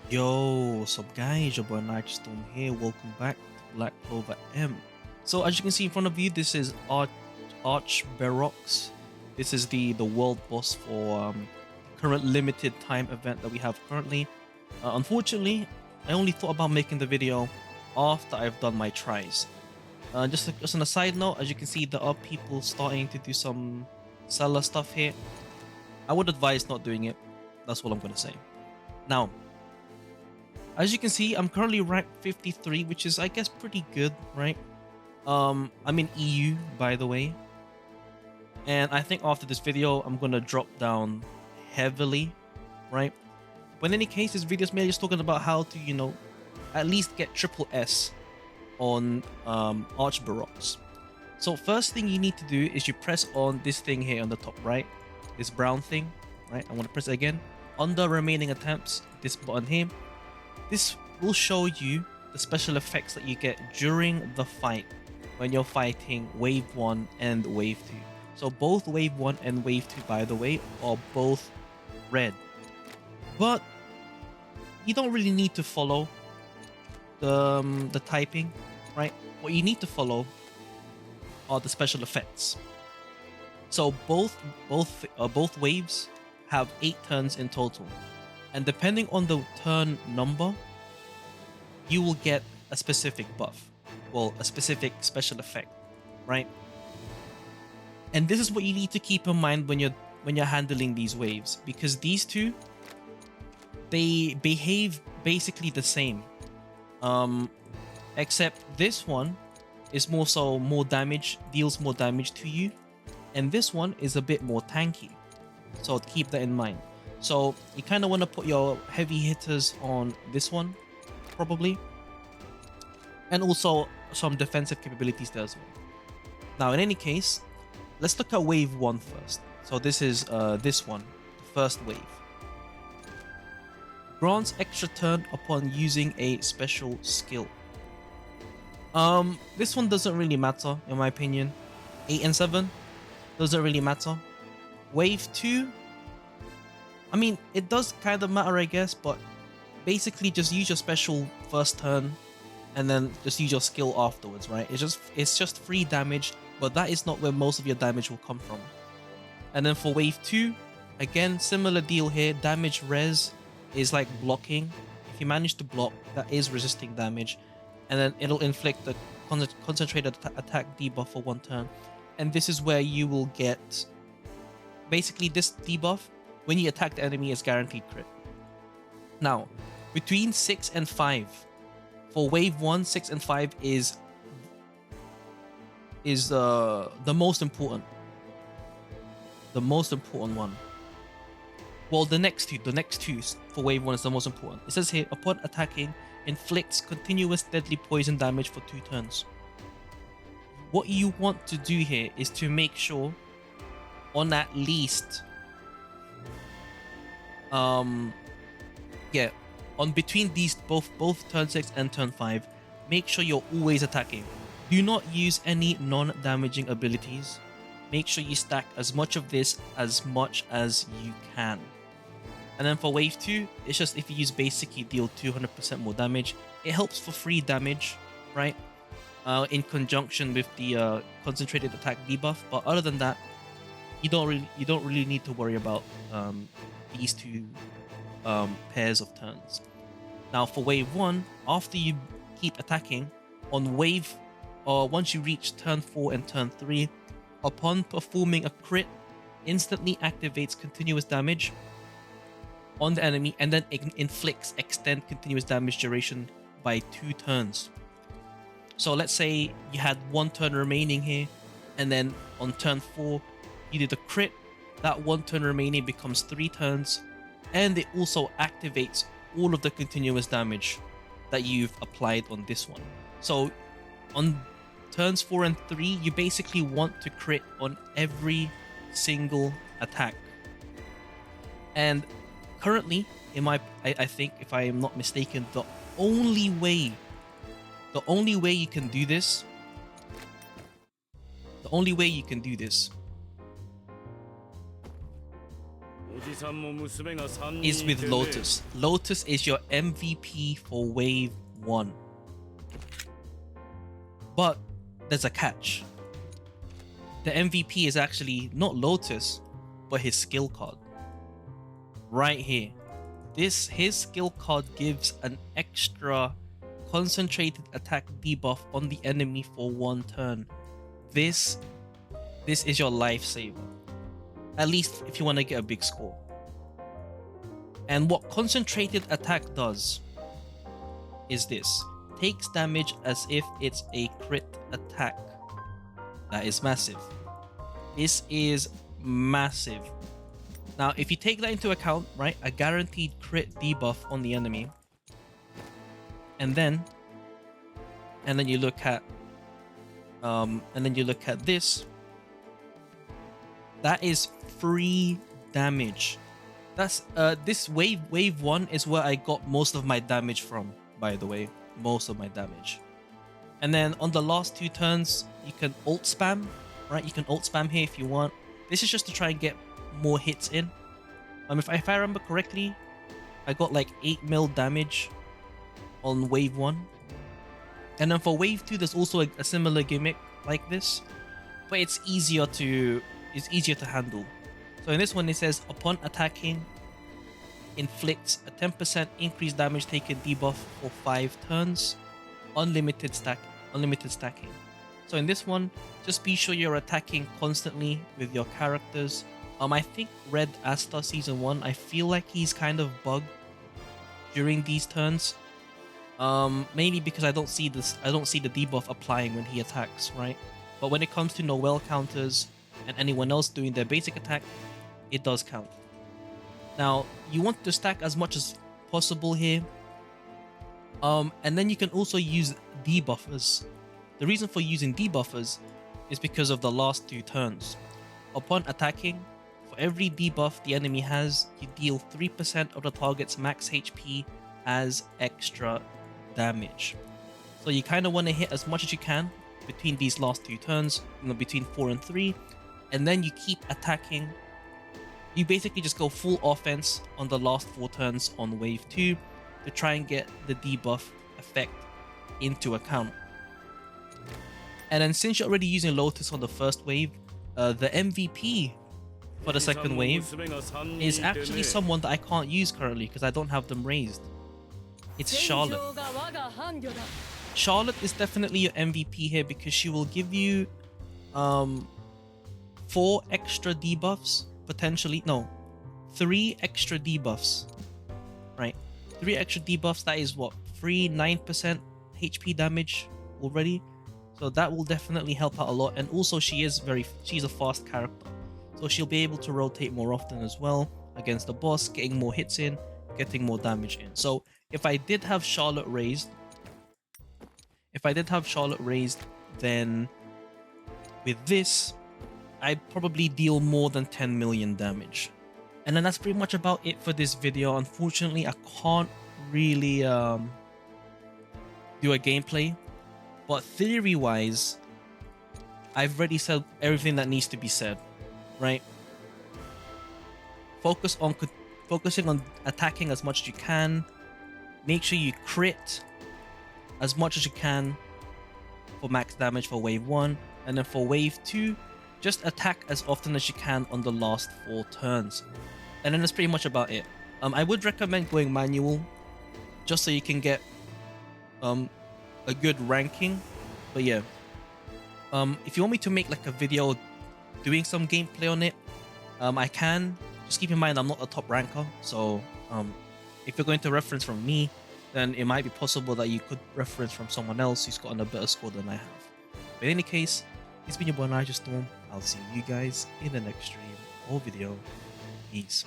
Yo, what's up guys, your boy Nitrostorm here, welcome back to Black Clover M. So as you can see in front of you, this is Arch Barox. This is the world boss for current limited time event that we have currently. Unfortunately, I only thought about making the video after I've done my tries. Just on a side note, as you can see, there are people starting to do some seller stuff here. I would advise not doing it. That's all I'm going to say. Now, as you can see, I'm currently rank 53, which is, I guess, pretty good, right? I'm in EU, by the way. And I think after this video, I'm going to drop down heavily, right? But in any case, this video is mainly just talking about how to, at least get triple S on Arch Barox. So first thing you need to do is you press on this thing here on the top right, this brown thing, right? I want to press it again. Under remaining attempts, this button here. This will show you the special effects that you get during the fight when you're fighting Wave 1 and Wave 2. So both Wave 1 and Wave 2, by the way, are both red. But you don't really need to follow the typing, right? What you need to follow are the special effects. So both waves have 8 turns in total. And depending on the turn number, you will get a specific buff. Well, a specific special effect, right? And this is what you need to keep in mind when you're handling these waves, because these two, they behave basically the same. Except this one is more damage, deals more damage to you, and this one is a bit more tanky. So keep that in mind. So you kind of want to put your heavy hitters on this one, probably. And also some defensive capabilities there as well. Now, in any case, let's look at wave 1 first. So this is this one, the first wave. Grants extra turn upon using a special skill. This one doesn't really matter, in my opinion. 8 and 7 doesn't really matter. Wave 2, I mean, it does kind of matter, I guess, but basically just use your special first turn and then just use your skill afterwards, right? It's just free damage, but that is not where most of your damage will come from. And then for wave 2, again, similar deal here. Damage res is like blocking. If you manage to block, that is resisting damage, and then it'll inflict the concentrated attack debuff for 1 turn. And this is where you will get basically this debuff. When you attack the enemy, is guaranteed crit. Now, between 6 and 5, for wave 1, 6 and 5 is the most important. The most important one. Well, the next two for wave 1 is the most important. It says here, upon attacking, inflicts continuous deadly poison damage for 2 turns. What you want to do here is to make sure on at least on between these both turn 6 and turn 5, make sure you're always attacking. Do not use any non-damaging abilities. Make sure you stack as much of this as much as you can. And then for wave 2, it's just if you use basic, you deal 200% more damage. It helps for free damage, right? In conjunction with the concentrated attack debuff. But other than that, you don't really need to worry about these two pairs of turns. Now for wave 1, after you keep attacking, on wave once you reach turn 4 and turn 3, upon performing a crit, instantly activates continuous damage on the enemy and then inflicts extend continuous damage duration by 2 turns. So let's say you had 1 turn remaining here, and then on turn 4 you did a crit. That 1 turn remaining becomes 3 turns, and it also activates all of the continuous damage that you've applied on this one. So on turns 4 and 3, you basically want to crit on every single attack. And currently, I think, if I am not mistaken, the only way you can do this, is with Lotus. Lotus is your MVP for Wave 1. But there's a catch. The MVP is actually not Lotus, but his skill card. Right here. His skill card gives an extra concentrated attack debuff on the enemy for 1 turn. This is your lifesaver. At least if you want to get a big score. And what concentrated attack does is this. Takes damage as if it's a crit attack. That is massive. This is massive. Now, if you take that into account, right, a guaranteed crit debuff on the enemy, and then you look at this, that is free damage. That's this wave 1 is where I got most of my damage from, by the way. Most of my damage. And then on the last 2 turns, you can ult spam, right? You can ult spam here if you want. This is just to try and get more hits in. If I remember correctly, I got like 8 mil damage on wave 1. And then for wave 2, there's also a similar gimmick like this, but it's easier to handle. So in this one, it says upon attacking, inflicts a 10% increased damage taken debuff for 5 turns, unlimited stacking. So in this one, just be sure you're attacking constantly with your characters. I think Red Asta Season 1, I feel like he's kind of bugged during these turns. Mainly because I don't see the debuff applying when he attacks, right? But when it comes to Noel counters and anyone else doing their basic attack, it does count. Now, you want to stack as much as possible here. And then you can also use debuffers. The reason for using debuffers is because of the last 2 turns. Upon attacking, for every debuff the enemy has, you deal 3% of the target's max HP as extra damage. So you kind of want to hit as much as you can between these last 2 turns, between 4 and 3, and then you keep attacking. You basically just go full offense on the last 4 turns on wave 2 to try and get the debuff effect into account. And then since you're already using Lotus on the first wave, the MVP for the second wave is actually someone that I can't use currently because I don't have them raised. It's Charlotte. Charlotte is definitely your MVP here because she will give you 4 extra debuffs, potentially. No, 3 extra debuffs, right? 3 extra debuffs, that is what? Free 9% HP damage already. So that will definitely help out a lot. And also she's a fast character. So she'll be able to rotate more often as well against the boss, getting more hits in, getting more damage in. So if I did have Charlotte raised, then with this, I'd probably deal more than 10 million damage. And then that's pretty much about it for this video. Unfortunately, I can't really do a gameplay, but theory-wise, I've already said everything that needs to be said, right? Focusing on attacking as much as you can. Make sure you crit as much as you can for max damage for wave 1, and then for wave 2, just attack as often as you can on the last 4 turns. And then that's pretty much about it. I would recommend going manual, just so you can get a good ranking. But yeah, if you want me to make like a video doing some gameplay on it, I can. Just keep in mind I'm not a top ranker, so if you're going to reference from me, then it might be possible that you could reference from someone else who's gotten a better score than I have. But in any case, it's been your boy Nitrostorm. I'll see you guys in the next stream or video. Peace.